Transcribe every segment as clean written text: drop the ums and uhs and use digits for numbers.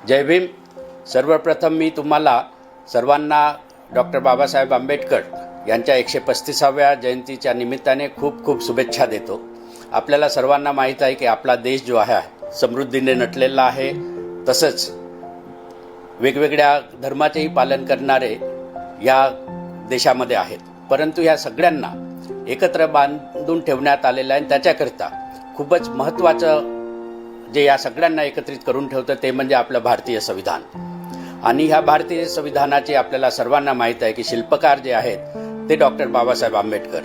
जय भीम। सर्वप्रथम मी तुम्हाला सर्वांना डॉक्टर बाबासाहेब आंबेडकर यांच्या 135व्या जयंतीच्या निमित्ताने खूप खूप शुभेच्छा देतो। आपल्याला सर्वांना माहीत आहे की आपला देश जो आहे समृद्धीने नटलेला आहे, तसंच वेगवेगळ्या धर्माचेही पालन करणारे या देशामध्ये आहेत, परंतु या सगळ्यांना एकत्र बांधून ठेवण्यात आलेलं आहे। त्याच्याकरता खूपच महत्त्वाचं जे या सगळ्यांना एकत्रित करून ठेवतं ते म्हणजे आपलं भारतीय संविधान। आणि ह्या भारतीय संविधानाची आपल्याला सर्वांना माहीत आहे की शिल्पकार जे आहेत ते डॉक्टर बाबासाहेब आंबेडकर,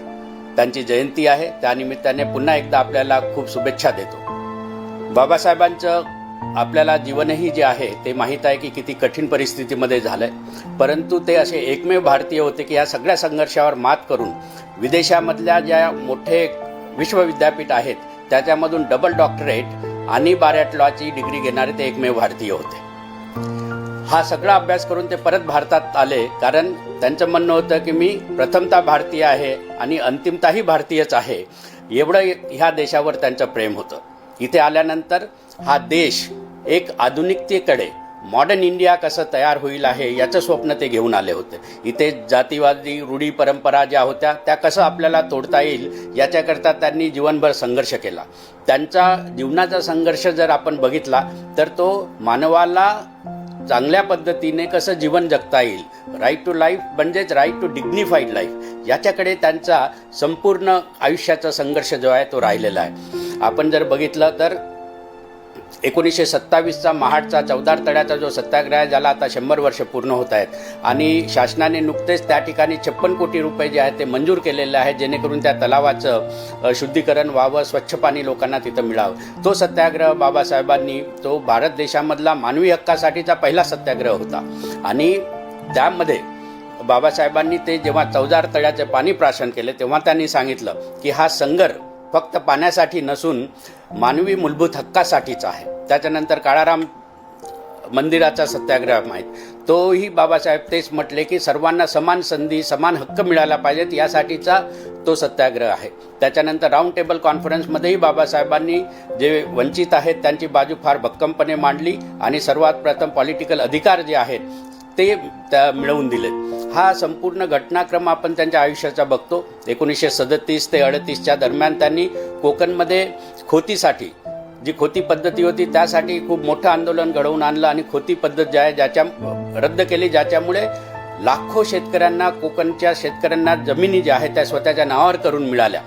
त्यांची जयंती आहे। त्यानिमित्ताने पुन्हा एकदा आपल्याला खूप शुभेच्छा देतो। बाबासाहेबांचं आपल्याला जीवनही जे आहे ते माहीत आहे की किती कठीण परिस्थितीमध्ये झालंय, परंतु ते असे एकमेव भारतीय होते की या सगळ्या संघर्षावर मात करून विदेशामधल्या ज्या मोठे विश्वविद्यापीठ आहेत त्याच्यामधून डबल डॉक्टरेट आणि बार्याट लॉची डिग्री घेणारे ते एकमेव भारतीय होते। हा सगळा अभ्यास करून ते परत भारतात आले, कारण त्यांचं म्हणणं होतं की मी प्रथमतः भारतीय आहे आणि अंतिमतःही भारतीयच आहे, एवढं ह्या देशावर त्यांचं प्रेम होतं। इथे आल्यानंतर हा देश एक आधुनिकतेकडे, मॉडर्न इंडिया कसं तयार होईल आहे याचं स्वप्न ते घेऊन आले होते। इथे जातीवादी रूढी परंपरा ज्या होत्या त्या कसं आपल्याला तोडता येईल याच्याकरता त्यांनी जीवनभर संघर्ष केला। त्यांचा जीवनाचा संघर्ष जर आपण बघितला तर तो मानवाला चांगल्या पद्धतीने कसं जीवन जगता येईल, राईट टू लाईफ म्हणजेच राईट टू डिग्निफाईड लाईफ, याच्याकडे त्यांचा संपूर्ण आयुष्याचा संघर्ष जो आहे तो राहिलेला आहे। आपण जर बघितलं तर 1927चा महाडचा चौदार तळ्याचा जो सत्याग्रह झाला, आता 100 वर्ष पूर्ण होत आहेत आणि शासनाने नुकतेच त्या ठिकाणी 56 कोटी रुपये जे आहेत ते मंजूर केलेले आहेत, जेणेकरून त्या तलावाचं शुद्धीकरण व्हावं, स्वच्छ पाणी लोकांना तिथं मिळावं। तो सत्याग्रह बाबासाहेबांनी, तो भारत देशामधला मानवी हक्कासाठीचा पहिला सत्याग्रह होता आणि त्यामध्ये बाबासाहेबांनी ते जेव्हा चौदार तळ्याचे पाणी प्राशन केले तेव्हा त्यांनी सांगितलं की हा संघर्ष फक्त पाण्यासाठी नसून मानवी मूलभूत हक्कासाठीचा आहे। त्याच्यानंतर काळाराम मंदिराचा सत्याग्रह माहीत, तोही बाबासाहेब तेच म्हटले की सर्वांना समान संधी, समान हक्क मिळाला पाहिजेत, यासाठीचा तो सत्याग्रह आहे। त्याच्यानंतर राऊंड टेबल कॉन्फरन्समध्येही बाबासाहेबांनी जे वंचित आहेत त्यांची बाजू फार भक्कमपणे मांडली आणि सर्वात प्रथम पॉलिटिकल अधिकार जे आहेत ते मिळवून दिले। हा संपूर्ण घटनाक्रम आपण त्यांच्या आयुष्याचा बघतो। 1937 ते 38च्या दरम्यान त्यांनी कोकणमध्ये खोतीसाठी, जी खोती पद्धती होती त्यासाठी खूप मोठं आंदोलन घडवून आणलं आणि खोती पद्धत जी आहे ज्याच्या रद्द केली, ज्याच्यामुळे लाखो शेतकऱ्यांना, कोकणच्या शेतकऱ्यांना जमिनी ज्या आहेत त्या स्वतःच्या नावावर करून मिळाल्या।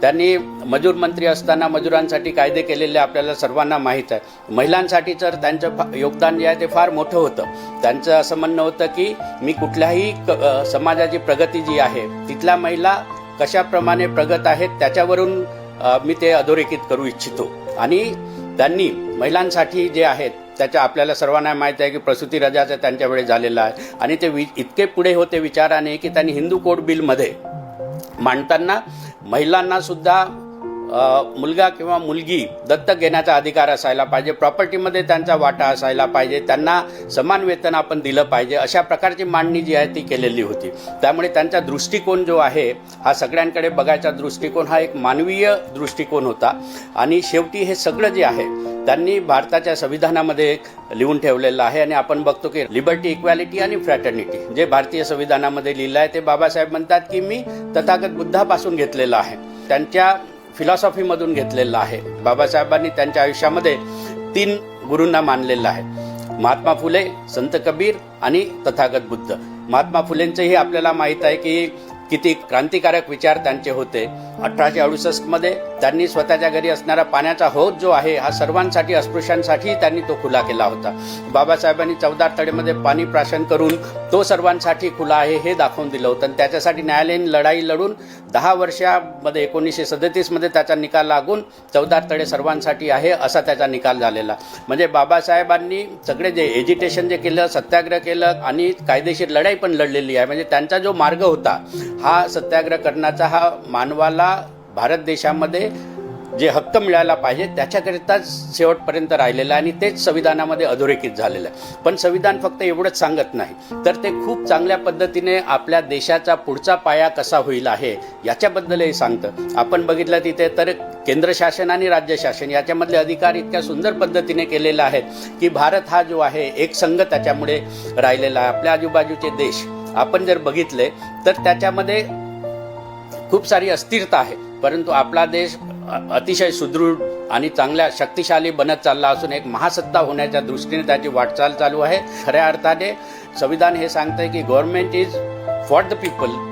त्यांनी मजूर मंत्री असताना मजुरांसाठी कायदे केलेले आपल्याला सर्वांना माहीत आहे। महिलांसाठी तर त्यांचं योगदान जे आहे ते फार मोठं होतं। त्यांचं असं म्हणणं होतं की मी कुठल्याही समाजाची प्रगती जी आहे तिथल्या महिला कशाप्रमाणे प्रगत आहेत त्याच्यावरून मी ते अधोरेखित करू इच्छितो। आणि त्यांनी महिलांसाठी जे आहेत त्याच्या आपल्याला सर्वांना माहीत आहे की प्रसूती रजाचं त्यांच्या वेळी झालेलं आहे आणि ते इतके पुढे होते विचाराने की त्यांनी हिंदू कोड बिलमध्ये मांडताना महिलांना सुद्धा मुलगा किंवा मुलगी दत्तक घेण्याचा अधिकार असायला पाहिजे, प्रॉपर्टीमध्ये त्यांचा वाटा असायला पाहिजे, त्यांना समान वेतन आपण दिलं पाहिजे, अशा प्रकारची मांडणी जी आहे ती केलेली होती। त्यामुळे त्यांचा दृष्टिकोन जो आहे हा सगळ्यांकडे बघायचा दृष्टिकोन हा एक मानवीय दृष्टिकोन होता आणि शेवटी हे सगळं जे आहे त्यांनी भारताच्या संविधानामध्ये लिहून ठेवलेलं आहे। आणि आपण बघतो की लिबर्टी, इक्वॅलिटी आणि फ्रॅटर्निटी जे भारतीय संविधानामध्ये लिहिलं आहे ते बाबासाहेब म्हणतात की मी तथागत बुद्धापासून घेतलेलं आहे, त्यांच्या फिलॉसॉफीमधून घेतलेलं आहे। बाबासाहेबांनी त्यांच्या आयुष्यामध्ये 3 गुरूंना मानलेलं आहे, महात्मा फुले, संत कबीर आणि तथागत बुद्ध। महात्मा फुलेंचंही आपल्याला माहीत आहे की किती क्रांतिकारक विचार त्यांचे होते। 1868 त्यांनी स्वतःच्या घरी असणारा पाण्याचा हौद जो आहे हा सर्वांसाठी, अस्पृश्यांसाठी त्यांनी तो खुला केला होता। बाबासाहेबांनी चौदार तळ्यामध्ये पाणी प्राशन करून तो सर्वांसाठी खुला आहे हे दाखवून दिलं होतं आणि त्याच्यासाठी न्यायालयीन लढाई लढून 10 वर्षामध्ये 1937 त्याचा निकाल लागून चौदार तळे सर्वांसाठी आहे असा त्याचा निकाल झालेला। म्हणजे बाबासाहेबांनी सगळे जे एजिटेशन जे केलं, सत्याग्रह केलं आणि कायदेशीर लढाई पण लढलेली आहे। म्हणजे त्यांचा जो मार्ग होता हा सत्याग्रह करण्याचा, हा मानवाला भारत देशामध्ये जे हक्क मिळायला पाहिजे त्याच्याकरिताच शेवटपर्यंत राहिलेलं आहे आणि तेच संविधानामध्ये अधोरेखित झालेलं आहे. पण संविधान फक्त एवढंच सांगत नाही, तर ते खूप चांगल्या पद्धतीने आपल्या देशाचा पुढचा पाया कसा होईल आहे याच्याबद्दलही सांगतं. आपण बघितलं तिथे तर केंद्र शासन आणि राज्य शासन याच्यामधले अधिकार इतक्या सुंदर पद्धतीने केलेले आहेत की भारत हा जो आहे एक संघ त्याच्यामुळे राहिलेला आहे. आपल्या आजूबाजूचे देश आपण जर बघितले तर त्याच्यामध्ये खूप सारी अस्थिरता आहे, परंतु आपला देश अतिशय सुदृढ आणि चांगल्या शक्तिशाली बनत चालला असून एक महासत्ता होण्याच्या दृष्टीने त्याची वाटचाल चालू आहे. खऱ्या अर्थाने संविधान हे सांगतंय की government is for the people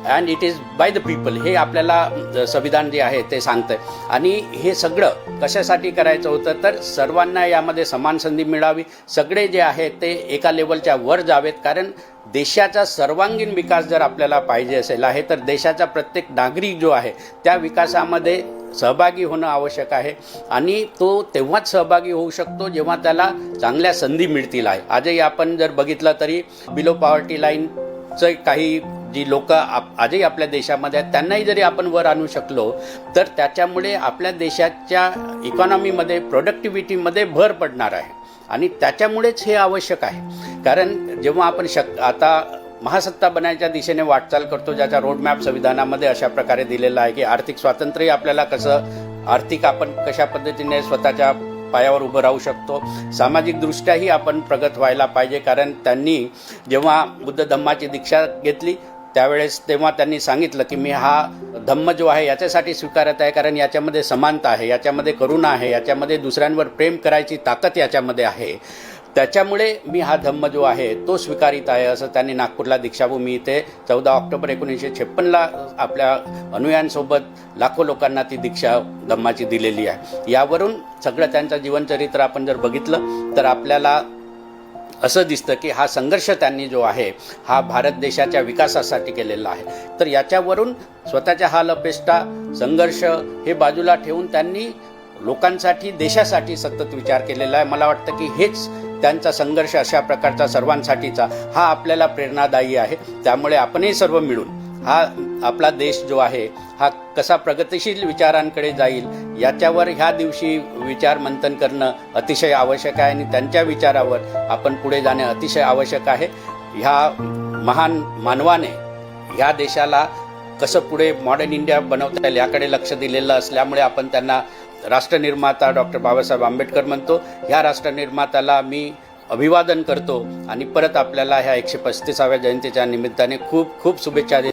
and it is by the people, हे आपल्याला संविधान जे आहे ते सांगतंय. आणि हे सगळं कशासाठी करायचं होतं तर सर्वांना यामध्ये समान संधी मिळावी, सगळे जे आहेत ते एका लेवलच्या वर जावेत. कारण देशाचा सर्वांगीण विकास जर आपल्याला पाहिजे असेल आहे तर देशाचा प्रत्येक नागरिक जो आहे त्या विकासामध्ये सहभागी होणं आवश्यक आहे. आणि तो तेव्हाच सहभागी होऊ शकतो जेव्हा त्याला चांगल्या संधी मिळतील आहे. आजही आपण जर बघितलं तरी बिलो पॉवर्टी लाईनचं काही जी लोक आजही आपल्या देशामध्ये आहेत त्यांनाही जरी आपण वर आणू शकलो तर त्याच्यामुळे आपल्या देशाच्या इकॉनॉमीमध्ये प्रोडक्टिव्हिटीमध्ये भर पडणार आहे. आणि त्याच्यामुळेच हे आवश्यक आहे. कारण जेव्हा आपण आता महासत्ता बनायच्या दिशेने वाटचाल करतो, ज्याचा रोडमॅप संविधानामध्ये अशा प्रकारे दिलेला आहे की आर्थिक स्वातंत्र्य आपल्याला कसं आर्थिक आपण कशा पद्धतीने स्वतःच्या पायावर उभं राहू शकतो, सामाजिकदृष्ट्याही आपण प्रगत व्हायला पाहिजे. कारण त्यांनी जेव्हा बुद्ध धम्माची दीक्षा घेतली त्यावेळेस तेव्हा त्यांनी सांगितलं की मी हा धम्म जो आहे याच्यासाठी स्वीकारत आहे कारण याच्यामध्ये समानता आहे, याच्यामध्ये करुणा आहे, याच्यामध्ये दुसऱ्यांवर प्रेम करायची ताकद याच्यामध्ये आहे, त्याच्यामुळे मी हा धम्म जो आहे तो स्वीकारित आहे, असं त्यांनी नागपूरला दीक्षाभूमी इथे 14 ऑक्टोबर 1956 आपल्या अनुयायांसोबत लाखो लोकांना ती दीक्षा धम्माची दिलेली आहे. यावरून सगळं त्यांचं जीवनचरित्र आपण जर बघितलं तर आपल्याला असं दिसतं की हा संघर्ष त्यांनी जो आहे हा भारत देशाच्या विकासासाठी केलेला आहे. तर याच्यावरून स्वतःच्या हाल अपेष्टा संघर्ष हे बाजूला ठेवून त्यांनी लोकांसाठी देशासाठी सतत विचार केलेला आहे. मला वाटतं की हेच त्यांचा संघर्ष अशा प्रकारचा सर्वांसाठीचा हा आपल्याला प्रेरणादायी आहे. त्यामुळे आपणही सर्व मिळून हा आपला देश जो आहे हा कसा प्रगतिशील विचारांकडे जाईल याच्यावर ह्या दिवशी विचार मंथन करणं अतिशय आवश्यक आहे आणि त्यांच्या विचारावर आपण पुढे जाणे अतिशय आवश्यक आहे. ह्या महान मानवाने ह्या देशाला कसं पुढे मॉडर्न इंडिया बनवता येईल याकडे लक्ष दिलेलं असल्यामुळे आपण त्यांना राष्ट्रनिर्माता डॉक्टर बाबासाहेब आंबेडकर म्हणतो. ह्या राष्ट्रनिर्मात्याला मी अभिवादन करतो आणि परत आपल्याला ह्या 135व्या जयंतीच्या निमित्ताने खूप खूप शुभेच्छा देतो.